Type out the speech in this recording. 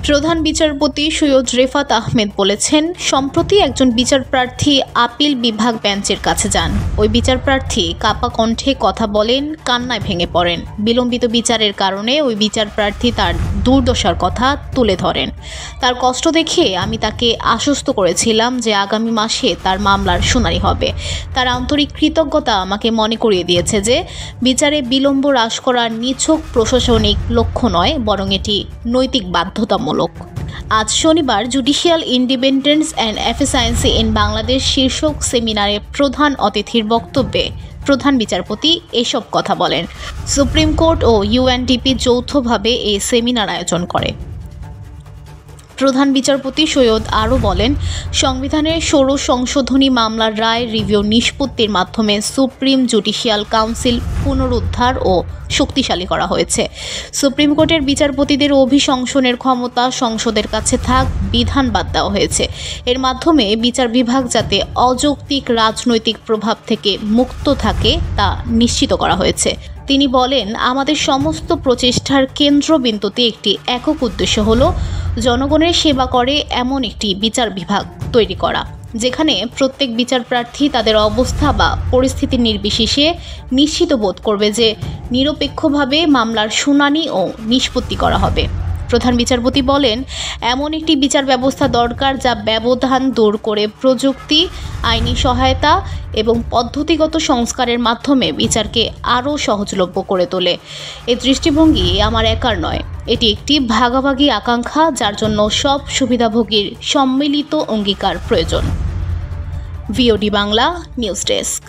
প্রধান বিচারপতি সৈয়দ রেফাত আহমেদ বলেছেন, সম্প্রতি একজন বিচারপ্রার্থী আপিল বিভাগ বেঞ্চের কাছে যান। ওই বিচারপ্রার্থী কাপা কণ্ঠে কথা বলেন, কান্নায় ভেঙে পড়েন। বিলম্বিত বিচারের কারণে ওই বিচারপ্রার্থী তার দুর্দশার কথা তুলে ধরেন। তার কষ্ট দেখে আমি তাকে আশ্বস্ত করেছিলাম যে আগামী মাসে তার মামলার শুনানি হবে। তার আন্তরিক কৃতজ্ঞতা আমাকে মনে করিয়ে দিয়েছে যে বিচারে বিলম্ব হ্রাস করার নিছক প্রশাসনিক লক্ষ্য নয়, বরং এটি নৈতিক বাধ্যতামূলক। আজ শনিবার judicial independence and efficiency in Bangladesh শীর্ষক সেমিনারে প্রধান অতিথির বক্তব্যে প্রধান বিচারপতি এসব কথা বলেন। সুপ্রিম কোর্ট ও ইউএনডিপি যৌথভাবে এই সেমিনার আয়োজন করে। প্রধান বিচারপতি সৈয়দ আরও বলেন, সংবিধানের 16 সংশোধনী মামলার রায় রিভিউ নিষ্পত্তির মাধ্যমে সুপ্রিম জুডিশিয়াল কাউন্সিল পুনরুদ্ধার ও শক্তিশালী করা হয়েছে। সুপ্রিম কোর্টের বিচারপতিদের অভিশংসনের ক্ষমতা সংসদের কাছে থাক বিধান বাদ দেওয়া হয়েছে। এর মাধ্যমে বিচার বিভাগ যাতে অযৌক্তিক রাজনৈতিক প্রভাব থেকে মুক্ত থাকে তা নিশ্চিত করা হয়েছে। তিনি বলেন, আমাদের সমস্ত প্রচেষ্টার কেন্দ্রবিন্দুতে একটি একক উদ্দেশ্য হলো জনগণের সেবা করে এমন একটি বিচার বিভাগ তৈরি করা, যেখানে প্রত্যেক বিচারপ্রার্থী তাদের অবস্থা বা পরিস্থিতি নির্বিশেষে নিশ্চিত বোধ করবে যে নিরপেক্ষভাবে মামলার শুনানি ও নিষ্পত্তি করা হবে। প্রধান বিচারপতি বলেন, এমন একটি বিচার ব্যবস্থা দরকার যা ব্যবধান দূর করে প্রযুক্তি, আইনি সহায়তা এবং পদ্ধতিগত সংস্কারের মাধ্যমে বিচারকে আরও সহজলভ্য করে তোলে। এই দৃষ্টিভঙ্গি আমার একার নয়, এটি একটি ভাগাভাগি আকাঙ্ক্ষা যার জন্য সব সুবিধাভোগীর সম্মিলিত অঙ্গীকার প্রয়োজন। VOD Bangla news desk.